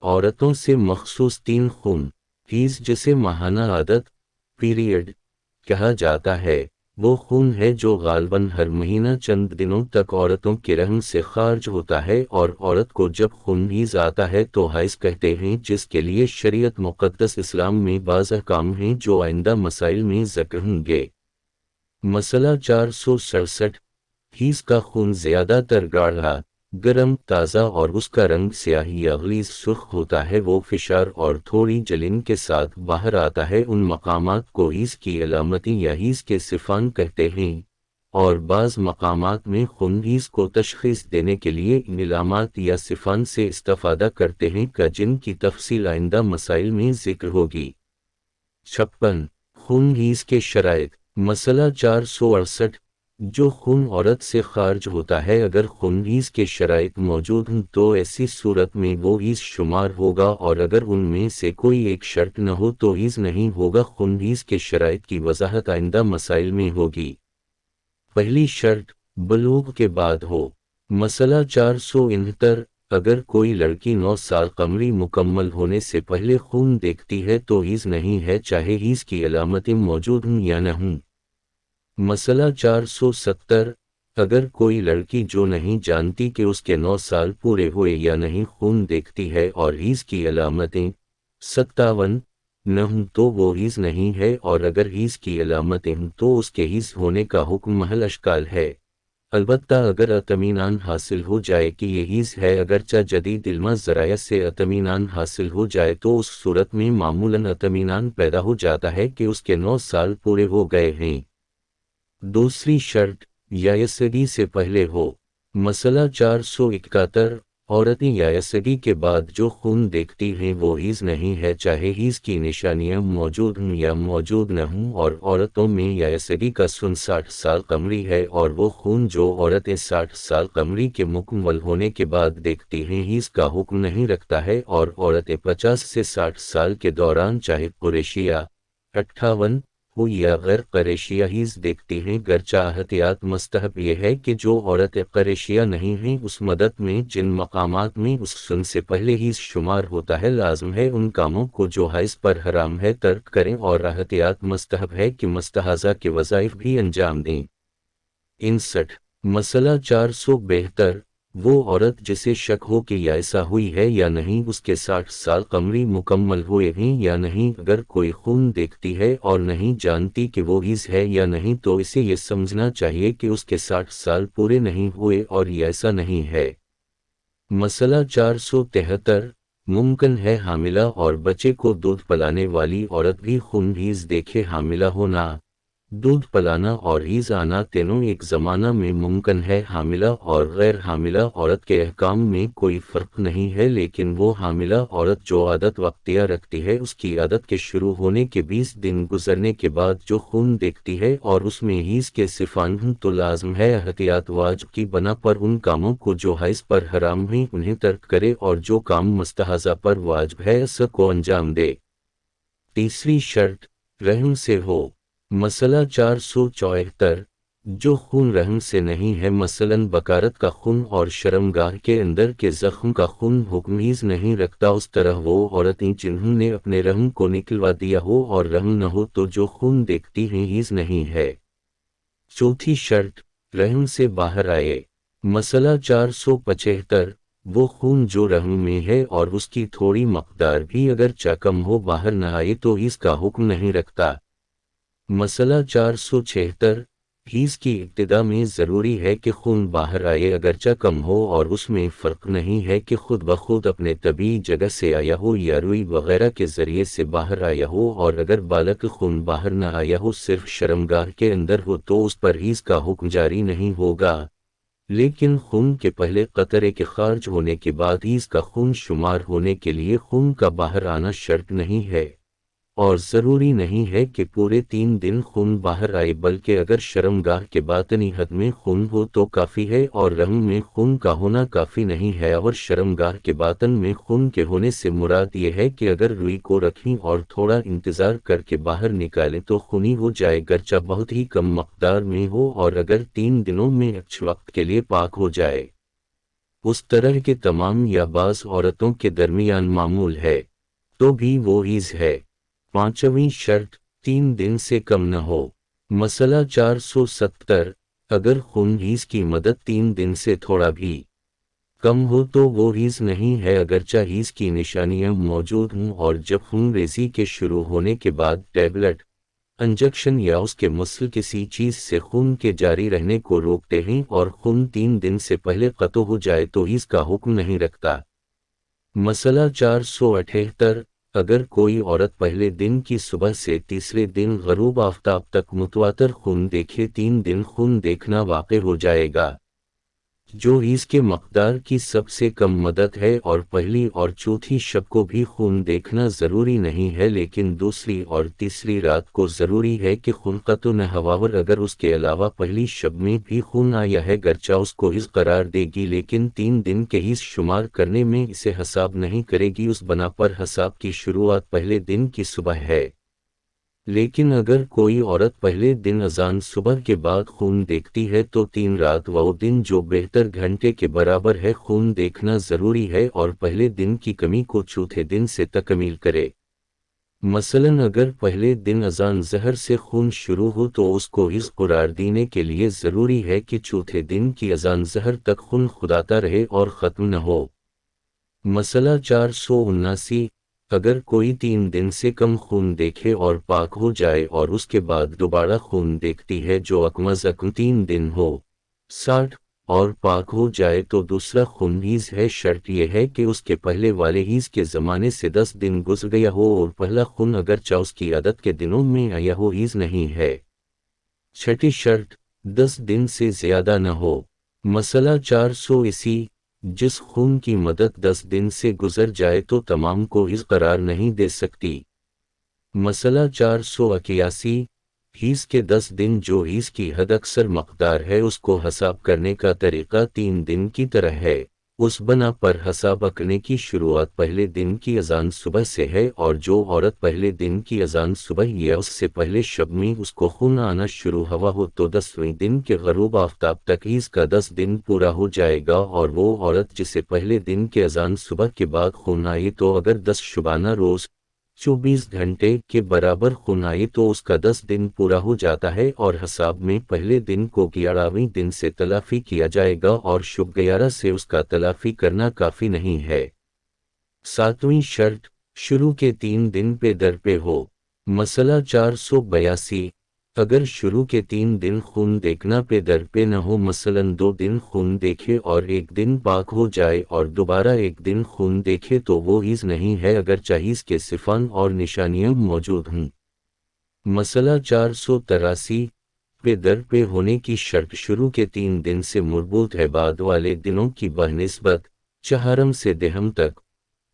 عورتوں سے مخصوص 3 خون حیض جسے ماہانہ عادت پیریڈ کہا جاتا ہے، وہ خون ہے جو غالباً ہر مہینہ چند دنوں تک عورتوں کے رحم سے خارج ہوتا ہے، اور عورت کو جب خون حیض آتا ہے تو حیض کہتے ہیں، جس کے لیے شریعت مقدس اسلام میں بعض احکام ہیں جو آئندہ مسائل میں ذکر ہوں گے۔ مسئلہ 467 حیض کا خون زیادہ تر گاڑھا، گرم، تازہ اور اس کا رنگ سیاہی یا غلیظ سرخ ہوتا ہے، وہ فشار اور تھوڑی جلن کے ساتھ باہر آتا ہے۔ ان مقامات کو حیض کی علامتیں یا حیض کے صفان کہتے ہیں، اور بعض مقامات میں خون حیض کو تشخیص دینے کے لیے ان علامات یا صفان سے استفادہ کرتے ہیں جن کی تفصیل آئندہ مسائل میں ذکر ہوگی۔ 56 خون حیض کے شرائط۔ مسئلہ 468 جو خون عورت سے خارج ہوتا ہے، اگر خون حیض کے شرائط موجود ہوں تو ایسی صورت میں وہ حیض شمار ہوگا، اور اگر ان میں سے کوئی ایک شرط نہ ہو تو حیض نہیں ہوگا۔ خون حیض کے شرائط کی وضاحت آئندہ مسائل میں ہوگی۔ پہلی شرط بلوغ کے بعد ہو۔ مسئلہ 469 اگر کوئی لڑکی 9 سال قمری مکمل ہونے سے پہلے خون دیکھتی ہے تو حیض نہیں ہے، چاہے حیض کی علامتیں موجود ہوں یا نہ ہوں۔ مسئلہ 470 اگر کوئی لڑکی جو نہیں جانتی کہ اس کے 9 سال پورے ہوئے یا نہیں خون دیکھتی ہے اور حیض کی علامتیں 57 نہ ہوں تو وہ حیض نہیں ہے، اور اگر حیض کی علامتیں ہوں تو اس کے حیض ہونے کا حکم محل اشکال ہے، البتہ اگر اطمینان حاصل ہو جائے کہ یہ حیض ہے۔ اگرچہ جدید علمی ذرائع سے اطمینان حاصل ہو جائے تو اس صورت میں معمولاً اطمینان پیدا ہو جاتا ہے کہ اس کے 9 سال پورے ہو گئے ہیں۔ دوسری شرط یائسگی سے پہلے ہو۔ مسئلہ 471 عورتیں یائسگی کے بعد جو خون دیکھتی ہیں وہ حیض نہیں ہے، چاہے حیض کی نشانیاں موجود ہوں یا موجود نہ ہوں، اور عورتوں میں یائسگی کا سن 60 سال قمری ہے، اور وہ خون جو عورتیں 60 سال قمری کے مکمل ہونے کے بعد دیکھتی ہیں حیض کا حکم نہیں رکھتا ہے، اور عورتیں 50 سے 60 سال کے دوران چاہے قریشیہ 58 ہو یا غیر قریشیہ حیض دیکھتی ہیں، گرچہ احتیاط مستحب یہ ہے کہ جو عورتیں قریشیہ نہیں ہیں اس مدت میں جن مقامات میں اس سن سے پہلے حیض شمار ہوتا ہے لازم ہے ان کاموں کو جو حیض پر حرام ہے ترک کریں، اور احتیاط مستحب ہے کہ مستحاضہ کے وظائف بھی انجام دیں۔ 59 مسئلہ 472 وہ عورت جسے شک ہو کہ یائسہ ہوئی ہے یا نہیں، اس کے 60 سال قمری مکمل ہوئے ہیں یا نہیں، اگر کوئی خون دیکھتی ہے اور نہیں جانتی کہ وہ حیض ہے یا نہیں تو اسے یہ سمجھنا چاہیے کہ اس کے 60 سال پورے نہیں ہوئے اور یائسہ نہیں ہے۔ مسئلہ 473 ممکن ہے حاملہ اور بچے کو دودھ پلانے والی عورت بھی خون حیض دیکھے۔ حاملہ ہونا، دودھ پلانا اور حیض آنا تینوں ایک زمانہ میں ممکن ہے۔ حاملہ اور غیر حاملہ عورت کے احکام میں کوئی فرق نہیں ہے، لیکن وہ حاملہ عورت جو عادت وقتیہ رکھتی ہے اس کی عادت کے شروع ہونے کے 20 دن گزرنے کے بعد جو خون دیکھتی ہے اور اس میں حیض کے صفان ہوں تو لازم ہے احتیاط واجب کی بنا پر ان کاموں کو جو حیض پر حرام ہیں انہیں ترک کرے، اور جو کام مستحاضہ پر واجب ہے اس کو انجام دے۔ تیسری شرط رحم سے ہو۔ مسئلہ 474 جو خون رحم سے نہیں ہے، مثلاً بکارت کا خون اور شرمگاہ کے اندر کے زخم کا خون حکم حیض نہیں رکھتا، اس طرح وہ عورتیں جنہوں نے اپنے رحم کو نکلوا دیا ہو اور رحم نہ ہو تو جو خون دیکھتی ہیں حیض نہیں ہے۔ چوتھی شرط رحم سے باہر آئے۔ مسئلہ 475 وہ خون جو رحم میں ہے اور اس کی تھوڑی مقدار بھی اگرچہ کم ہو باہر نہ آئے تو حیض کا حکم نہیں رکھتا۔ مسئلہ 476 حیض کی ابتدا میں ضروری ہے کہ خون باہر آئے اگرچہ کم ہو، اور اس میں فرق نہیں ہے کہ خود بخود اپنے طبیعی جگہ سے آیا ہو یا روئی وغیرہ کے ذریعے سے باہر آیا ہو، اور اگر بالغ خون باہر نہ آیا ہو صرف شرمگاہ کے اندر ہو تو اس پر حیض کا حکم جاری نہیں ہوگا، لیکن خون کے پہلے قطرے کے خارج ہونے کے بعد حیض کا خون شمار ہونے کے لیے خون کا باہر آنا شرط نہیں ہے، اور ضروری نہیں ہے کہ پورے 3 دن خون باہر آئے، بلکہ اگر شرمگاہ کے باطنی حد میں خون ہو تو کافی ہے، اور رحم میں خون کا ہونا کافی نہیں ہے، اور شرمگاہ کے باطن میں خون کے ہونے سے مراد یہ ہے کہ اگر روئی کو رکھیں اور تھوڑا انتظار کر کے باہر نکالیں تو خونی ہو جائے گرچہ بہت ہی کم مقدار میں ہو، اور اگر 3 دنوں میں اچھ وقت کے لیے پاک ہو جائے۔ اس طرح کے تمام یا بعض عورتوں کے درمیان معمول ہے تو بھی وہ حیض ہے۔ پانچویں شرط، 3 دن سے کم نہ ہو۔ مسئلہ 470، اگر خون حیض کی مدت 3 دن سے تھوڑا بھی کم ہو تو وہ حیض نہیں ہے، اگرچہ حیض کی نشانیاں موجود ہوں، اور جب خون ریزی کے شروع ہونے کے بعد ٹیبلٹ، انجیکشن یا اس کے مثل کسی چیز سے خون کے جاری رہنے کو روکتے ہیں اور خون 3 دن سے پہلے قطع ہو جائے تو حیض کا حکم نہیں رکھتا۔ مسئلہ 478، اگر کوئی عورت پہلے دن کی صبح سے تیسرے دن غروب آفتاب تک متواتر خون دیکھے، 3 دن خون دیکھنا واقع ہو جائے گا، جو حیض کے مقدار کی سب سے کم مدت ہے، اور پہلی اور چوتھی شب کو بھی خون دیکھنا ضروری نہیں ہے، لیکن دوسری اور تیسری رات کو ضروری ہے کہ خون قطع نہ ہو۔ اگر اس کے علاوہ پہلی شب میں بھی خون آیا ہے، گرچہ اس کو حیض قرار دے گی لیکن 3 دن کے حیض شمار کرنے میں اسے حساب نہیں کرے گی، اس بنا پر حساب کی شروعات پہلے دن کی صبح ہے۔ لیکن اگر کوئی عورت پہلے دن اذان صبح کے بعد خون دیکھتی ہے تو 3 رات و دن جو بہتر گھنٹے کے برابر ہے خون دیکھنا ضروری ہے، اور پہلے دن کی کمی کو چوتھے دن سے تکمیل کرے۔ مثلاً اگر پہلے دن اذان ظہر سے خون شروع ہو تو اس کو حیض قرار دینے کے لیے ضروری ہے کہ چوتھے دن کی اذان ظہر تک خون خودآتا رہے اور ختم نہ ہو۔ مسئلہ 479، اگر کوئی 3 دن سے کم خون دیکھے اور پاک ہو جائے اور اس کے بعد دوبارہ خون دیکھتی ہے جو کم از کم 3 دن ہو 60 اور پاک ہو جائے تو دوسرا خون حیض ہے۔ شرط یہ ہے کہ اس کے پہلے والے حیض کے زمانے سے 10 دن گزر گیا ہو، اور پہلا خون اگرچہ اس کی عادت کے دنوں میں آیا ہو حیض نہیں ہے۔ چھٹی شرط، 10 دن سے زیادہ نہ ہو۔ مسئلہ 480، جس خون کی مدت 10 دن سے گزر جائے تو تمام کو حیض قرار نہیں دے سکتی۔ مسئلہ 481، حیض کے 10 دن جو حیض کی حد اکثر مقدار ہے اس کو حساب کرنے کا طریقہ 3 دن کی طرح ہے، اس بنا پر حساب کرنے کی شروعات پہلے دن کی اذان صبح سے ہے، اور جو عورت پہلے دن کی اذان صبح یا اس سے پہلے شب میں اس کو خون آنا شروع ہوا ہو تو 10ویں دن کے غروب آفتاب تک حیض کا 10 دن پورا ہو جائے گا، اور وہ عورت جسے پہلے دن کے اذان صبح کے بعد خون آئے تو اگر 10 شبانہ روز 24 گھنٹے کے برابر خون آئے تو اس کا 10 دن پورا ہو جاتا ہے، اور حساب میں پہلے دن کو 11ویں دن سے تلافی کیا جائے گا، اور شب 11 سے اس کا تلافی کرنا کافی نہیں ہے۔ 7ویں شرط، شروع کے 3 دن پہ در پہ ہو۔ مسئلہ 482، اگر شروع کے 3 دن خون دیکھنا پہ در پہ نہ ہو، مثلاً 2 دن خون دیکھے اور 1 دن پاک ہو جائے اور دوبارہ 1 دن خون دیکھے تو وہ حیض نہیں ہے، اگرچہ حیض کے صفان اور نشانیاں موجود ہوں۔ مسئلہ 483، پہ در پہ ہونے کی شرط شروع کے 3 دن سے مربوط ہے، بعد والے دنوں کی بنسبت چہارم سے دہم تک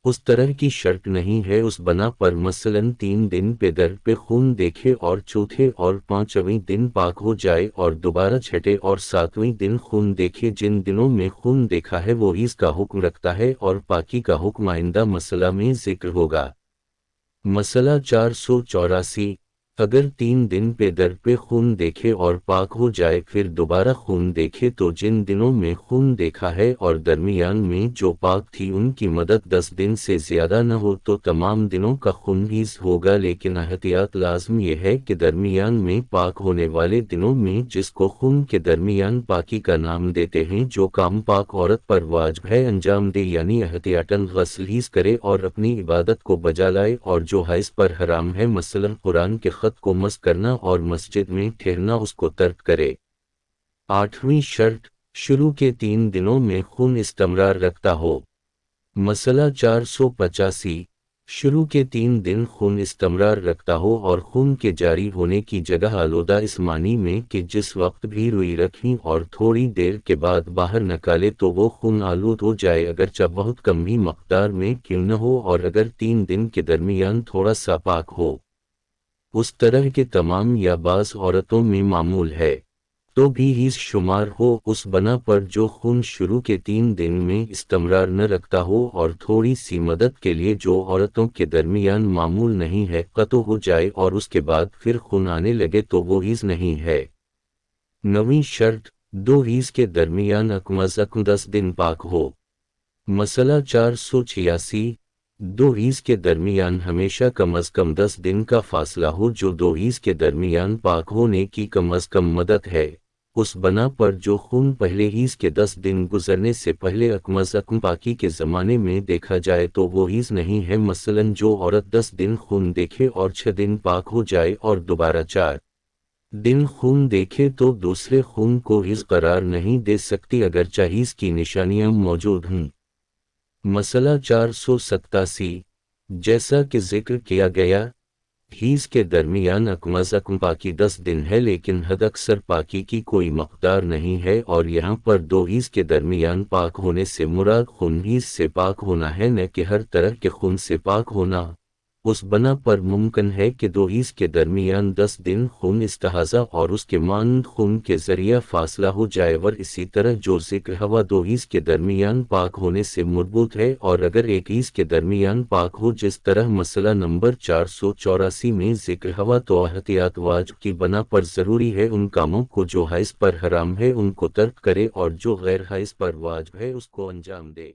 اس طرح کی شرط نہیں ہے، اس بنا پر مثلاً 3 دن پہ در پہ خون دیکھے اور چوتھے اور 5ویں دن پاک ہو جائے اور دوبارہ 6 اور 7ویں دن خون دیکھے، جن دنوں میں خون دیکھا ہے وہ حیض کا حکم رکھتا ہے، اور پاکی کا حکم آئندہ مسئلہ میں ذکر ہوگا۔ مسئلہ 484، اگر 3 دن پہ در پہ خون دیکھے اور پاک ہو جائے پھر دوبارہ خون دیکھے تو جن دنوں میں خون دیکھا ہے اور درمیان میں جو پاک تھی ان کی مدت 10 دن سے زیادہ نہ ہو تو تمام دنوں کا خون حیض ہوگا، لیکن احتیاط لازم یہ ہے کہ درمیان میں پاک ہونے والے دنوں میں جس کو خون کے درمیان پاکی کا نام دیتے ہیں جو کام پاک عورت پر واجب ہے انجام دے، یعنی احتیاطاً غسل حیض کرے اور اپنی عبادت کو بجا لائے، اور جو حیض پر حرام ہے مثلاً قرآن کے خط کو مس کرنا اور مسجد میں ٹھہرنا اس کو ترک کرے۔ 8ویں شرط، شروع کے 3 دنوں میں خون استمرار رکھتا ہو۔ مسئلہ 485، شروع کے 3 دن خون استمرار رکھتا ہو اور خون کے جاری ہونے کی جگہ آلودہ اس معنی میں کہ جس وقت بھی روئی رکھیں اور تھوڑی دیر کے بعد باہر نکالے تو وہ خون آلود ہو جائے، اگرچہ بہت کم ہی مقدار میں کیوں نہ ہو، اور اگر 3 دن کے درمیان تھوڑا سا پاک ہو، اس طرح کے تمام یا بعض عورتوں میں معمول ہے، تو بھی حیض شمار ہو، اس بنا پر جو خون شروع کے 3 دن میں استمرار نہ رکھتا ہو اور تھوڑی سی مدت کے لیے جو عورتوں کے درمیان معمول نہیں ہے قطع ہو جائے اور اس کے بعد پھر خون آنے لگے تو وہ حیض نہیں ہے۔ 9ویں شرط، 2 حیض کے درمیان کم از کم 10 دن پاک ہو۔ مسئلہ 486 دو حیض کے درمیان ہمیشہ کم از کم 10 دن کا فاصلہ ہو جو دو حیض کے درمیان پاک ہونے کی کم از کم مدت ہے، اس بنا پر جو خون پہلے حیض کے 10 دن گزرنے سے پہلے کم از کم پاکی کے زمانے میں دیکھا جائے تو وہ حیض نہیں ہے۔ مثلاً جو عورت 10 دن خون دیکھے اور 6 دن پاک ہو جائے اور دوبارہ 4 دن خون دیکھے تو دوسرے خون کو حیض قرار نہیں دے سکتی اگرچہ حیض کی نشانیاں موجود ہوں۔ مسئلہ 487 جیسا کہ ذکر کیا گیا، حیض کے درمیان کم از کم پاکی 10 دن ہے لیکن حد اکثر پاکی کی کوئی مقدار نہیں ہے، اور یہاں پر دو حیض کے درمیان پاک ہونے سے مراد خون حیض سے پاک ہونا ہے نہ کہ ہر طرح کے خون سے پاک ہونا۔ اس بنا پر ممکن ہے کہ دو حیض کے درمیان 10 دن خون استحاضہ اور اس کے مانند خون کے ذریعہ فاصلہ ہو جائے، اور اسی طرح جو ذکر ہوا دو حیض کے درمیان پاک ہونے سے مربوط ہے، اور اگر ایک حیض کے درمیان پاک ہو جس طرح مسئلہ نمبر 484 میں ذکر ہوا تو احتیاط واجب کی بنا پر ضروری ہے ان کاموں کو جو حیض پر حرام ہے ان کو ترک کرے اور جو غیر حیض پر واجب ہے اس کو انجام دے۔